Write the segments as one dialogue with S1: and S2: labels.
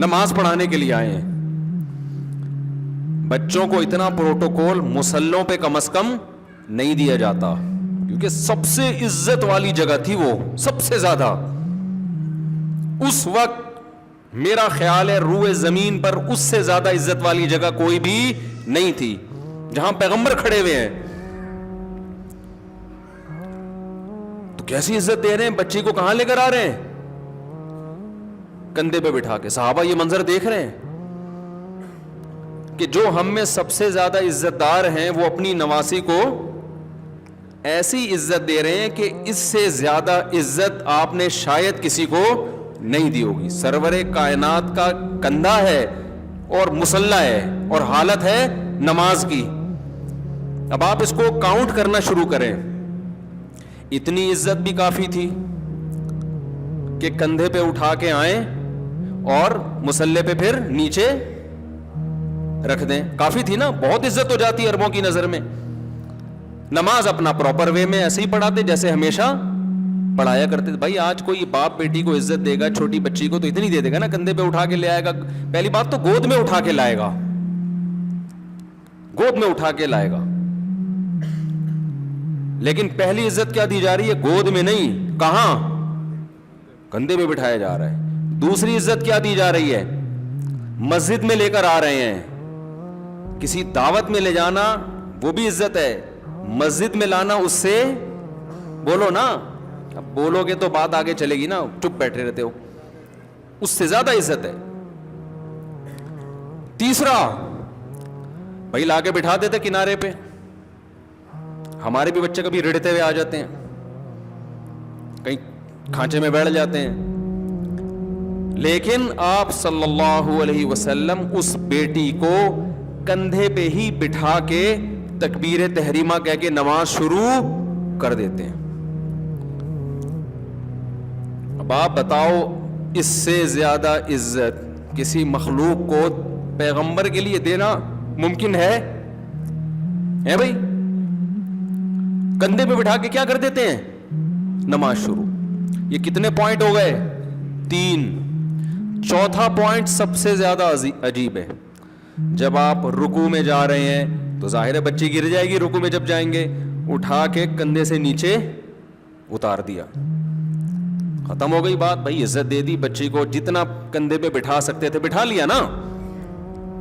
S1: نماز پڑھانے کے لیے آئے ہیں. بچوں کو اتنا پروٹوکول مسلوں پہ کم از کم نہیں دیا جاتا, کیونکہ سب سے عزت والی جگہ تھی وہ, سب سے زیادہ. اس وقت میرا خیال ہے روئے زمین پر اس سے زیادہ عزت والی جگہ کوئی بھی نہیں تھی, جہاں پیغمبر کھڑے ہوئے ہیں. تو کیسی عزت دے رہے ہیں بچی کو, کہاں لے کر آ رہے ہیں؟ کندھے پہ بٹھا کے. صحابہ یہ منظر دیکھ رہے ہیں کہ جو ہم میں سب سے زیادہ عزت دار ہیں وہ اپنی نواسی کو ایسی عزت دے رہے ہیں کہ اس سے زیادہ عزت آپ نے شاید کسی کو نہیں دی ہوگی. سرور کائنات کا کندھا ہے اور مصلی ہے اور حالت ہے نماز کی. اب آپ اس کو کاؤنٹ کرنا شروع کریں. اتنی عزت بھی کافی تھی کہ کندھے پہ اٹھا کے آئیں اور مصلی پہ پھر نیچے رکھ دیں, کافی تھی نا. بہت عزت ہو جاتی عربوں کی نظر میں. نماز اپنا پراپر وے میں ایسے ہی پڑھاتے جیسے ہمیشہ پڑھایا کرتے. بھائی آج کوئی باپ بیٹی کو عزت دے گا, چھوٹی بچی کو تو اتنی دے دے گا نا, کندھے پہ اٹھا کے لے آئے گا. پہلی بات تو گود میں اٹھا کے لائے گا, گود میں اٹھا کے لائے گا. لیکن پہلی عزت کیا دی جا رہی ہے؟ گود میں نہیں, کہاں؟ کندھے پہ بٹھایا جا رہا ہے. دوسری عزت کیا دی جا رہی ہے؟ مسجد میں لے کر آ رہے ہیں. کسی دعوت میں لے جانا وہ بھی عزت ہے, مسجد میں لانا اس سے بولو نا. اب بولو گے تو بات آگے چلے گی نا, چپ بیٹھے رہتے ہو, اس سے زیادہ عزت ہے. تیسرا, بھائی لا کے بٹھا دیتے کنارے پہ. ہمارے بھی بچے کبھی رڑتے ہوئے آ جاتے ہیں, کہیں کھانچے میں بیٹھ جاتے ہیں. لیکن آپ صلی اللہ علیہ وسلم اس بیٹی کو کندھے پہ ہی بٹھا کے تکبیر تحریمہ کہہ کے نماز شروع کر دیتے ہیں. اب آپ بتاؤ اس سے زیادہ عزت کسی مخلوق کو پیغمبر کے لیے دینا ممکن ہے بھائی؟ کندھے پہ بٹھا کے کیا کر دیتے ہیں؟ نماز شروع. یہ کتنے پوائنٹ ہو گئے؟ 3. چوتھا پوائنٹ سب سے زیادہ عجیب ہے. جب آپ رکوع میں جا رہے ہیں تو ظاہر ہے بچی گر جائے گی. رکوع میں جب جائیں گے اٹھا کے کندھے سے نیچے اتار دیا, ختم ہو گئی بات. بھائی عزت دے دی بچی کو, جتنا کندھے پہ بٹھا سکتے تھے بٹھا لیا نا.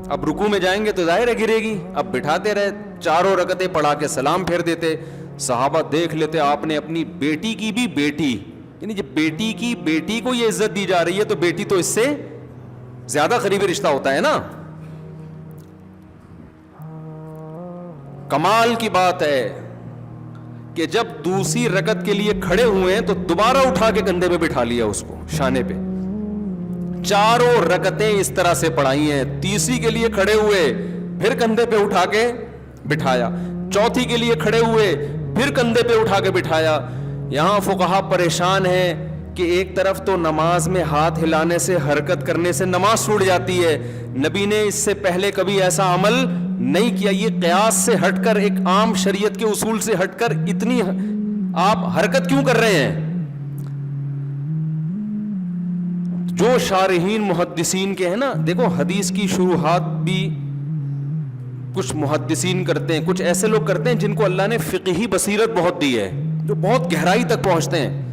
S1: اب رکوع میں جائیں گے تو ظاہر ہے گرے گی. اب بٹھاتے رہے, 4 رکعتیں پڑھا کے سلام پھیر دیتے. صحابہ دیکھ لیتے آپ نے اپنی بیٹی کی بھی بیٹی, یعنی جب بیٹی کی بیٹی کو یہ عزت دی جا رہی ہے تو بیٹی تو اس سے زیادہ قریبی رشتہ ہوتا ہے نا. کمال کی بات ہے کہ جب دوسری رکعت کے لیے کھڑے ہوئے ہیں تو دوبارہ اٹھا کے کندھے پہ بٹھا لیا اس کو, شانے پہ. 4 رکعتیں اس طرح سے پڑھائی ہیں. تیسری کے لیے کھڑے ہوئے پھر کندھے پہ اٹھا کے بٹھایا. چوتھی کے لیے کھڑے ہوئے پھر کندھے پہ اٹھا کے بٹھایا. یہاں فقہا پریشان ہیں کہ ایک طرف تو نماز میں ہاتھ ہلانے سے, حرکت کرنے سے نماز چھوٹ جاتی ہے. نبی نے اس سے پہلے کبھی ایسا عمل نہیں کیا. یہ قیاس سے ہٹ کر, ایک عام شریعت کے اصول سے ہٹ کر اتنی آپ حرکت کیوں کر رہے ہیں؟ جو شارحین محدثین کے ہیں نا, دیکھو حدیث کی شروحات بھی کچھ محدثین کرتے ہیں, کچھ ایسے لوگ کرتے ہیں جن کو اللہ نے فقہی بصیرت بہت دی ہے, جو بہت گہرائی تک پہنچتے ہیں.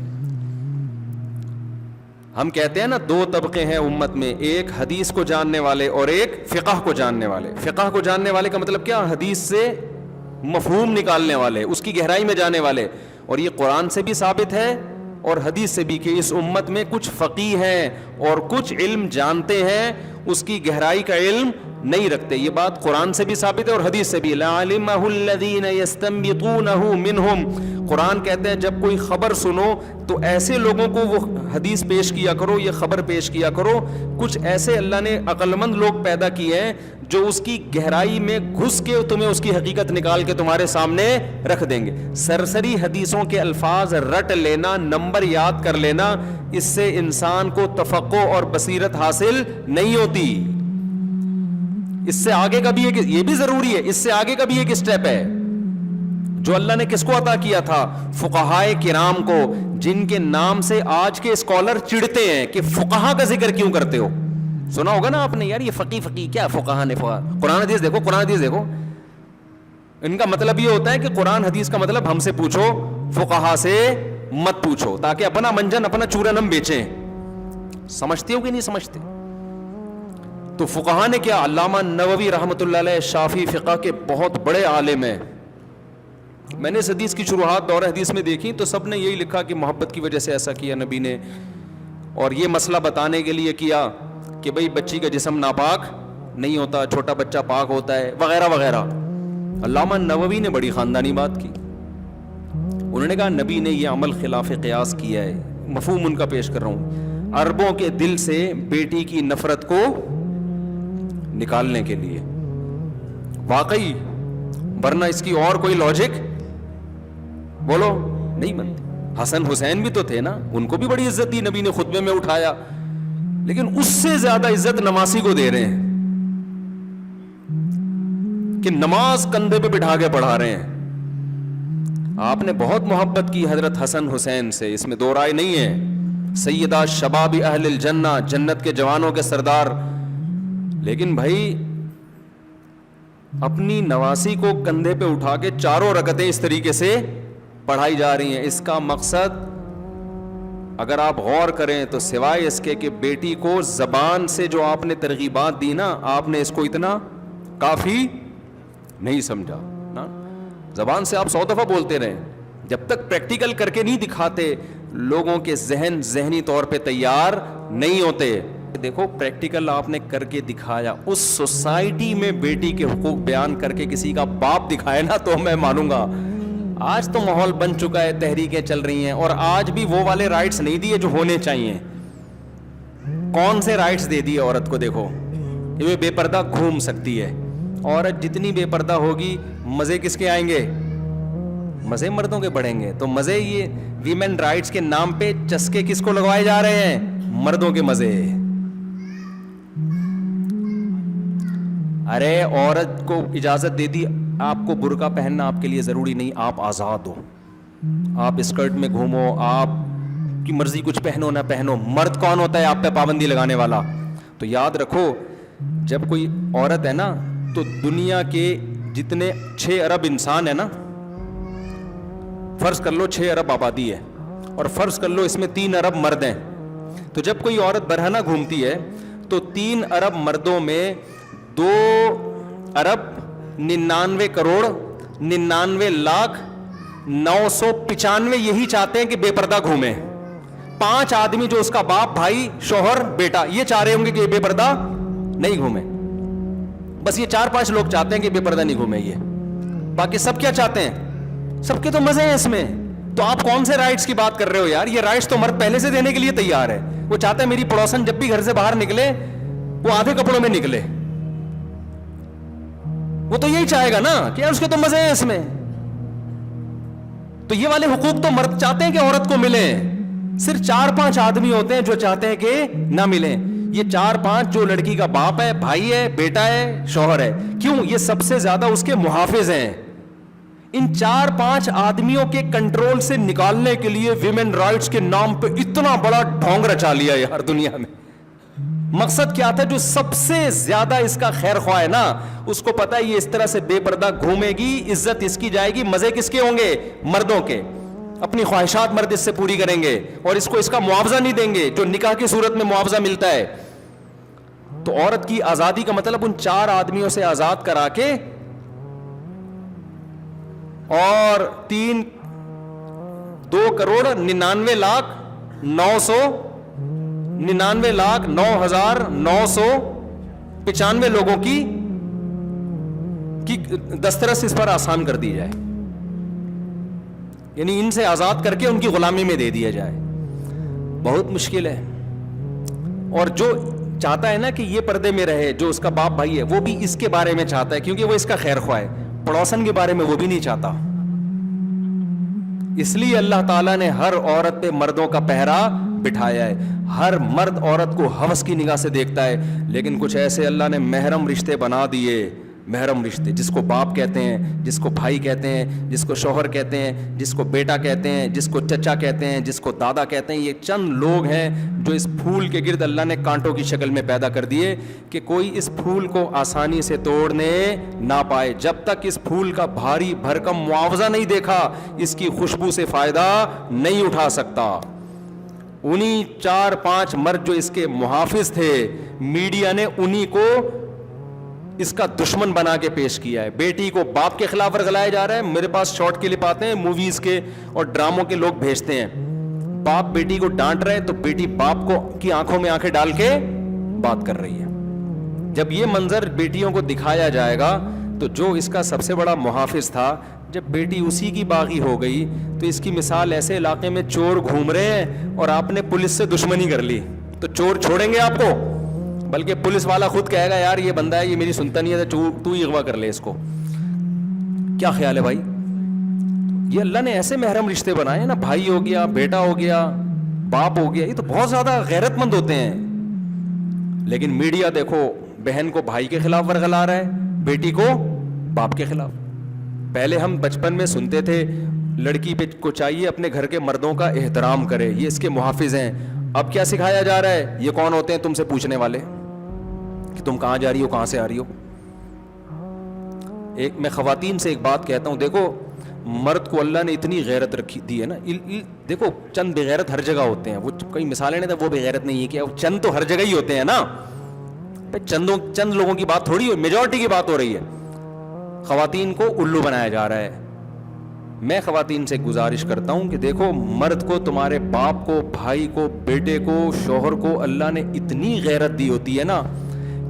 S1: ہم کہتے ہیں نا 2 طبقے ہیں امت میں, ایک حدیث کو جاننے والے اور ایک فقہ کو جاننے والے. فقہ کو جاننے والے کا مطلب کیا؟ حدیث سے مفہوم نکالنے والے, اس کی گہرائی میں جانے والے. اور یہ قرآن سے بھی ثابت ہے اور حدیث سے بھی کہ اس امت میں کچھ فقیہ ہیں اور کچھ علم جانتے ہیں, اس کی گہرائی کا علم نہیں رکھتے. یہ بات قرآن سے بھی ثابت ہے اور حدیث سے بھی. لَعَلِمَهُ الَّذِينَ يَسْتَنبِطُونَهُ مِنْهُمْ. قرآن کہتے ہیں جب کوئی خبر سنو تو ایسے لوگوں کو وہ حدیث پیش کیا کرو, یہ خبر پیش کیا کرو. کچھ ایسے اللہ نے عقل مند لوگ پیدا کیے ہیں جو اس کی گہرائی میں گھس کے تمہیں اس کی حقیقت نکال کے تمہارے سامنے رکھ دیں گے. سرسری حدیثوں کے الفاظ رٹ لینا, نمبر یاد کر لینا, اس سے انسان کو تفقہ اور بصیرت حاصل نہیں ہوتی. اس سے آگے کا بھی ایک, یہ بھی ضروری ہے, اس سے آگے کا بھی ایک اسٹیپ ہے جو اللہ نے کس کو عطا کیا تھا؟ فقہائے کرام کو, جن کے نام سے آج کے اسکالر چڑھتے ہیں کہ فقہا کا ذکر کیوں کرتے ہو. سنا ہوگا نا آپ نے, یار یہ فقی کیا فقہا نے قرآن حدیث دیکھو, قرآن حدیث دیکھو. ان کا مطلب یہ ہوتا ہے کہ قرآن حدیث کا مطلب ہم سے پوچھو, فقہا سے مت پوچھو, تاکہ اپنا منجن اپنا چورن ہم بیچیں. سمجھتے ہو کہ نہیں سمجھتے؟ تو فقہا نے کیا, علامہ نووی رحمۃ اللہ علیہ شافعی فقہ کے بہت بڑے عالم ہیں. میں نے اس حدیث کی شروحات دور حدیث میں دیکھی تو سب نے یہی لکھا کہ محبت کی وجہ سے ایسا کیا نبی نے, اور یہ مسئلہ بتانے کے لیے کیا کہ بھئی بچی کا جسم ناپاک نہیں ہوتا, چھوٹا بچہ پاک ہوتا ہے, وغیرہ وغیرہ. علامہ نووی نے بڑی خاندانی بات کی. انہوں نے کہا نبی نے یہ عمل خلاف قیاس کیا ہے. مفہوم ان کا پیش کر رہا ہوں, عربوں کے دل سے بیٹی کی نفرت کو نکالنے کے لیے. واقعی, ورنہ اس کی اور کوئی لاجک بولو نہیں بنتی. حسن حسین بھی تو تھے نا, ان کو بھی بڑی عزت دی نبی نے, خطبے میں اٹھایا, لیکن اس سے زیادہ عزت نمازی کو دے رہے ہیں کہ نماز کندھے پہ بٹھا کے پڑھا رہے ہیں. آپ نے بہت محبت کی حضرت حسن حسین سے, اس میں دو رائے نہیں ہے, سیدہ شباب اہل الجنہ, جنت کے جوانوں کے سردار. لیکن بھائی اپنی نواسی کو کندھے پہ اٹھا کے چاروں رکعتیں اس طریقے سے پڑھائی جا رہی ہیں. اس کا مقصد اگر آپ غور کریں تو سوائے اس کے کہ بیٹی کو زبان سے جو آپ نے ترغیبات دی نا, آپ نے اس کو اتنا کافی نہیں سمجھا نا. زبان سے آپ 100 دفعہ بولتے رہیں, جب تک پریکٹیکل کر کے نہیں دکھاتے لوگوں کے ذہن ذہنی طور پہ تیار نہیں ہوتے. دیکھو پریکٹیکل آپ نے کر کے دکھایا, اس سوسائٹی میں بیٹی کے حقوق بیان کر کے کسی کا باپ دکھائے نا تو میں مانوں گا. آج تو ماحول بن چکا ہے, تحریکیں چل رہی ہیں, اور آج بھی وہ والے رائٹس نہیں دیے جو ہونے چاہیے. کون سے رائٹس دے دیے عورت کو؟ دیکھو یہ بے پردہ گھوم سکتی ہے. عورت جتنی بے پردہ ہوگی مزے کس کے آئیں گے؟ مزے مردوں کے بڑھیں گے. تو مزے یہ ویمن رائٹس کے نام پہ چسکے کس کو لگوائے جا رہے ہیں؟ مردوں کے مزے. ارے عورت کو اجازت دے دی, آپ کو برقع پہننا آپ کے لیے ضروری نہیں, آپ آزاد ہو, آپ اسکرٹ میں گھومو, آپ کی مرضی کچھ پہنو نہ پہنو. مرد کون ہوتا ہے آپ پہ پابندی لگانے والا؟ تو یاد رکھو جب کوئی عورت ہے نا, تو دنیا کے جتنے 6 ارب انسان ہیں نا, فرض کر لو 6 ارب آبادی ہے, اور فرض کر لو اس میں 3 ارب مرد ہیں. تو جب کوئی عورت برہنہ گھومتی ہے تو 3 ارب مردوں میں 2 ارب 99 کروڑ 99 لاکھ 995 یہی چاہتے ہیں کہ بے پردہ گھومے. 5 آدمی جو اس کا باپ, بھائی, شوہر, بیٹا, یہ چاہ رہے ہوں گے کہ بے پردہ نہیں گھومے. بس یہ 4-5 لوگ چاہتے ہیں کہ بے پردہ نہیں گھومے. یہ باقی سب کیا چاہتے ہیں؟ سب کے تو مزے ہیں اس میں. تو آپ کون سے رائٹس کی بات کر رہے ہو یار؟ یہ رائٹس تو مرد پہلے سے دینے کے لیے تیار ہے. وہ چاہتا ہے میری پڑوسن جب بھی گھر سے باہر نکلے وہ آدھے کپڑوں میں نکلے. وہ تو یہی چاہے گا نا کہ یار اس کے تو مزے ہیں اس میں. تو یہ والے حقوق تو مرد چاہتے ہیں کہ عورت کو ملیں. صرف 4-5 آدمی ہوتے ہیں جو چاہتے ہیں کہ نہ ملیں. یہ 4-5 جو لڑکی کا باپ ہے, بھائی ہے, بیٹا ہے, شوہر ہے. کیوں؟ یہ سب سے زیادہ اس کے محافظ ہیں. ان 4-5 آدمیوں کے کنٹرول سے نکالنے کے لیے ویمن رائٹس کے نام پہ اتنا بڑا ڈھونگ رچا لیا یار دنیا میں. مقصد کیا تھا؟ جو سب سے زیادہ اس کا خیر خواہ ہے نا, اس کو پتا ہے یہ اس طرح سے بے پردہ گھومے گی, عزت اس کی جائے گی, مزے کس کے ہوں گے؟ مردوں کے. اپنی خواہشات مرد اس سے پوری کریں گے, اور اس کو اس کا معاوضہ نہیں دیں گے جو نکاح کی صورت میں معاوضہ ملتا ہے. تو عورت کی آزادی کا مطلب ان 4 آدمیوں سے آزاد کرا کے, اور 2 کروڑ 99 لاکھ 9,995 لوگوں کی دسترس اس پر آسان کر دی جائے. یعنی ان سے آزاد کر کے ان کی غلامی میں دے دیا جائے. بہت مشکل ہے. اور جو چاہتا ہے نا کہ یہ پردے میں رہے, جو اس کا باپ بھائی ہے, وہ بھی اس کے بارے میں چاہتا ہے کیونکہ وہ اس کا خیر خواہ ہے. پڑوسن کے بارے میں وہ بھی نہیں چاہتا. اس لیے اللہ تعالیٰ نے ہر عورت پہ مردوں کا پہرا بٹھایا ہے. ہر مرد عورت کو ہوس کی نگاہ سے دیکھتا ہے, لیکن کچھ ایسے اللہ نے محرم رشتے بنا دیے محرم رشتے, جس کو باپ کہتے ہیں, جس کو بھائی کہتے ہیں, جس کو شوہر کہتے ہیں, جس کو بیٹا کہتے ہیں, جس کو چچا کہتے ہیں, جس کو دادا کہتے ہیں, یہ چند لوگ ہیں جو اس پھول کے گرد اللہ نے کانٹوں کی شکل میں پیدا کر دیے کہ کوئی اس پھول کو آسانی سے توڑنے نہ پائے. جب تک اس پھول کا بھاری بھرکم معاوضہ نہیں دیکھا, اس کی خوشبو سے فائدہ نہیں اٹھا سکتا. انہی 4-5 مرد جو اس کے محافظ تھے, میڈیا نے انہی کو اس کا دشمن بنا کے پیش کیا ہے. بیٹی کو باپ کے خلاف ورگلایا جا رہا ہے. میرے پاس شارٹ کلپ آتے ہیں موویز کے اور ڈراموں کے, لوگ بھیجتے ہیں, باپ بیٹی کو ڈانٹ رہے تو بیٹی باپ کو کی آنکھوں میں آنکھیں ڈال کے بات کر رہی ہے. جب یہ منظر بیٹیوں کو دکھایا جائے گا تو جو اس کا سب سے بڑا محافظ تھا, جب بیٹی اسی کی باغی ہو گئی تو اس کی مثال ایسے علاقے میں چور گھوم رہے ہیں اور آپ نے پولیس سے دشمنی کر لی تو چور چھوڑیں گے آپ کو؟ بلکہ پولیس والا خود کہے گا یار یہ بندہ ہے, یہ میری سنتا نہیں ہے, تو ہی اغوا کر لے اس کو. کیا خیال ہے بھائی؟ یہ اللہ نے ایسے محرم رشتے بنائے ہیں نا, بھائی ہو گیا, بیٹا ہو گیا, باپ ہو گیا, یہ تو بہت زیادہ غیرت مند ہوتے ہیں. لیکن میڈیا دیکھو, بہن کو بھائی کے خلاف ورگلا رہا ہے, بیٹی کو باپ کے خلاف. پہلے ہم بچپن میں سنتے تھے لڑکی پہ کو چاہیے اپنے گھر کے مردوں کا احترام کرے, یہ اس کے محافظ ہیں. اب کیا سکھایا جا رہا ہے, یہ کون ہوتے ہیں تم سے پوچھنے والے کہ تم کہاں جا رہی ہو, کہاں سے آ رہی ہو. میں خواتین سے ایک بات کہتا ہوں, دیکھو مرد کو اللہ نے اتنی غیرت رکھی دی ہے نا. دیکھو چند بغیرت ہر جگہ ہوتے ہیں, وہ کئی مثالیں نہیں, وہ بغیرت نہیں ہے, کہ چند تو ہر جگہ ہی ہوتے ہیں نا. چند لوگوں کی بات تھوڑی ہو, میجورٹی کی بات ہو رہی ہے. خواتین کو الو بنایا جا رہا ہے. میں خواتین سے گزارش کرتا ہوں کہ دیکھو مرد کو, تمہارے باپ کو, بھائی کو, بیٹے کو, شوہر کو اللہ نے اتنی غیرت دی ہوتی ہے نا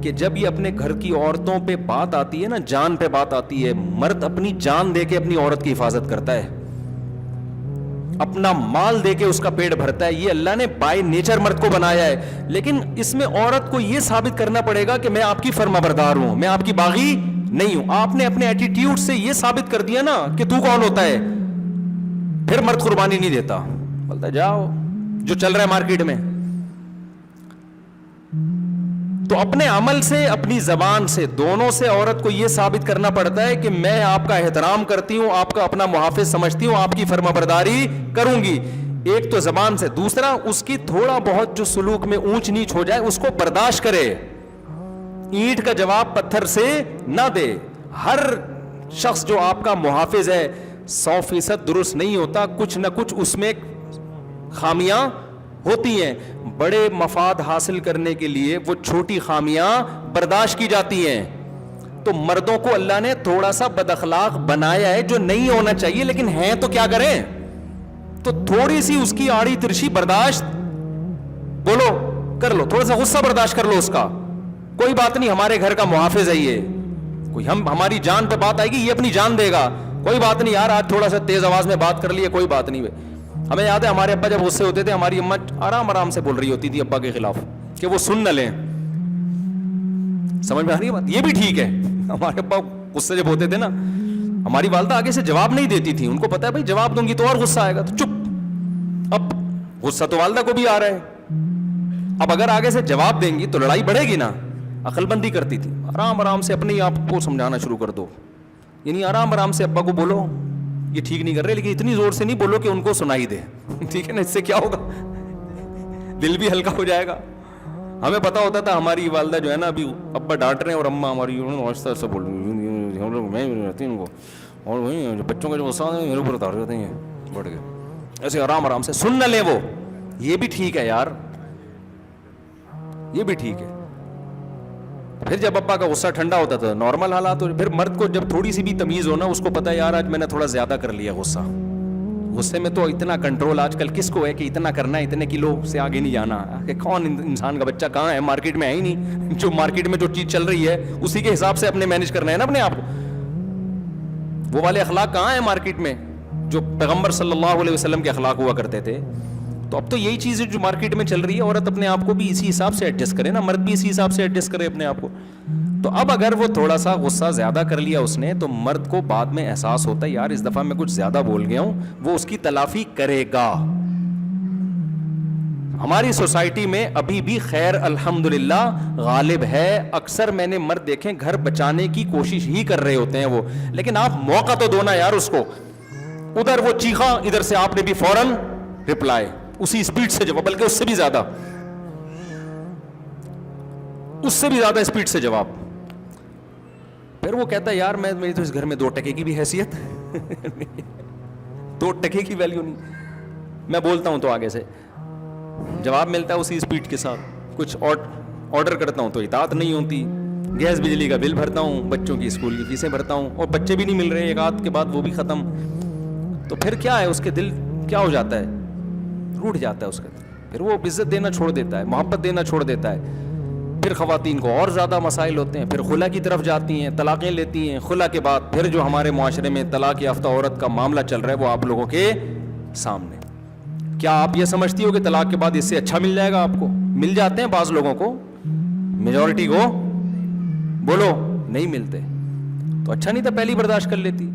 S1: کہ جب یہ اپنے گھر کی عورتوں پہ بات آتی ہے نا, جان پہ بات آتی ہے, مرد اپنی جان دے کے اپنی عورت کی حفاظت کرتا ہے, اپنا مال دے کے اس کا پیٹ بھرتا ہے. یہ اللہ نے بائی نیچر مرد کو بنایا ہے. لیکن اس میں عورت کو یہ ثابت کرنا پڑے گا کہ میں آپ کی فرما بردار ہوں, میں آپ کی باغی نہیں ہوں. آپ نے اپنے ایٹیٹیوڈ سے یہ ثابت کر دیا نا کہ تو کون ہوتا ہے, پھر مرد قربانی نہیں دیتا, بولتا جاؤ جو چل رہا ہے مارکیٹ میں. تو اپنے عمل سے, اپنی زبان سے, دونوں سے عورت کو یہ ثابت کرنا پڑتا ہے کہ میں آپ کا احترام کرتی ہوں, آپ کا اپنا محافظ سمجھتی ہوں, آپ کی فرما برداری کروں گی. ایک تو زبان سے, دوسرا اس کی تھوڑا بہت جو سلوک میں اونچ نیچ ہو جائے اس کو برداشت کرے. اینٹ کا جواب پتھر سے نہ دے. ہر شخص جو آپ کا محافظ ہے 100% درست نہیں ہوتا, کچھ نہ کچھ اس میں خامیاں ہوتی ہیں. بڑے مفاد حاصل کرنے کے لیے وہ چھوٹی خامیاں برداشت کی جاتی ہیں. تو مردوں کو اللہ نے تھوڑا سا بد اخلاق بنایا ہے, جو نہیں ہونا چاہیے, لیکن ہیں تو کیا کریں. تو تھوڑی سی اس کی آڑی ترشی برداشت بولو کر لو, تھوڑا سا غصہ برداشت کر لو اس کا, کوئی بات نہیں, ہمارے گھر کا محافظ ہے یہ, کوئی ہماری جان پہ بات آئے گی یہ اپنی جان دے گا, کوئی بات نہیں یار آج تھوڑا سا تیز آواز میں بات کر لی ہے, کوئی بات نہیں. ہمیں یاد ہے ہمارے ابا جب غصے ہوتے تھے, ہماری اماں آرام آرام سے بول رہی ہوتی تھی ابا کے خلاف کہ وہ سن نہ لیں. سمجھ میں آ رہی ہے بات؟ یہ بھی ٹھیک ہے. ہمارے ابا غصے جب ہوتے تھے نا, ہماری والدہ آگے سے جواب نہیں دیتی تھی, ان کو پتا ہے بھائی جواب دوں گی تو اور غصہ آئے گا, تو چپ. اب غصہ تو والدہ کو بھی آ رہا ہے, اب اگر آگے سے جواب دیں گی تو لڑائی بڑھے گی نا. عقل بندی کرتی تھی, آرام آرام سے اپنے آپ کو سمجھانا شروع کر دو, یعنی آرام آرام سے ابا کو بولو یہ ٹھیک نہیں کر رہے, لیکن اتنی زور سے نہیں بولو کہ ان کو سنائی دے, ٹھیک ہے نا. اس سے کیا ہوگا, دل بھی ہلکا ہو جائے گا. ہمیں پتا ہوتا تھا ہماری والدہ جو ہے نا ابھی ابا ڈانٹ رہے ہیں اور اماں ہماری آہستہ آہستہ بول رہی, ہم لوگ میں رہتی ہوں ان کو, اور وہی بچوں کا جو غصہ ہے میرے اوپر اتار رہتے ہیں بڑھ کے, ایسے آرام آرام سے سن نہ لیں وہ. یہ بھی ٹھیک ہے یار, یہ بھی ٹھیک ہے. پھر جب ابا کا غصہ ٹھنڈا ہوتا تھا نارمل حالات, اور پھر مرد کو جب تھوڑی سی بھی تمیز ہونا, اس کو پتا ہے یار آج میں نے تھوڑا زیادہ کر لیا غصہ, غصے میں تو اتنا کنٹرول آج کل کس کو ہے کہ اتنا کرنا ہے, اتنے کلو سے آگے نہیں جانا. کہ کون انسان کا بچہ کہاں ہے, مارکیٹ میں ہے ہی نہیں, جو مارکیٹ میں جو چیز چل رہی ہے اسی کے حساب سے اپنے مینج کرنا ہے نا اپنے آپ کو. وہ والے اخلاق کہاں ہیں مارکیٹ میں جو پیغمبر صلی اللہ علیہ وسلم کے اخلاق ہوا کرتے تھے. تو اب تو یہی چیز ہے جو مارکیٹ میں چل رہی ہے, عورت اپنے آپ کو بھی اسی حساب سے ایڈجسٹ کرے نا, مرد بھی اسی حساب سے ایڈجسٹ کرے اپنے آپ کو. تو اب اگر وہ تھوڑا سا غصہ زیادہ کر لیا اس نے, تو مرد کو بعد میں احساس ہوتا ہے یار اس دفعہ میں کچھ زیادہ بول گیا ہوں, وہ اس کی تلافی کرے گا. ہماری سوسائٹی میں ابھی بھی خیر الحمدللہ غالب ہے. اکثر میں نے مرد دیکھیں گھر بچانے کی کوشش ہی کر رہے ہوتے ہیں وہ, لیکن آپ موقع تو دو نا یار اس کو. ادھر وہ چیخا, ادھر سے آپ نے بھی فوراً رپلائی, اسی اسپیڈ سے جواب, بلکہ اس سے بھی زیادہ, اس سے بھی زیادہ اسپیڈ سے جواب. پھر وہ کہتا ہے یار میری تو اس گھر میں 2 ٹکے کی بھی حیثیت 2 ٹکے کی ویلیو نہیں. میں بولتا ہوں تو آگے سے جواب ملتا ہے اسی اسپیڈ کے ساتھ. کچھ آرڈر کرتا ہوں تو اطاعت نہیں ہوتی. گیس بجلی کا بل بھرتا ہوں, بچوں کی اسکول کی فیسیں بھرتا ہوں, اور بچے بھی نہیں مل رہے, ایک آدھ کے بعد وہ بھی ختم. تو پھر کیا ہے, اس کے دل کیا ہو جاتا ہے, ٹوٹ جاتا ہے اس کا. پھر وہ عزت دینا چھوڑ دیتا ہے, محبت دینا چھوڑ دیتا ہے. پھر خواتین کو اور زیادہ مسائل ہوتے ہیں, پھر خلا کی طرف جاتی ہیں, طلاقیں لیتی ہیں. خلا کے بعد پھر جو ہمارے معاشرے میں طلاق یافتہ عورت کا معاملہ چل رہا ہے وہ آپ لوگوں کے سامنے. کیا آپ یہ سمجھتی ہو کہ طلاق کے بعد اس سے اچھا مل جائے گا؟ آپ کو مل جاتے ہیں بعض لوگوں کو, میجورٹی کو بولو نہیں ملتے. تو اچھا نہیں تھا پہلی برداشت کر لیتی.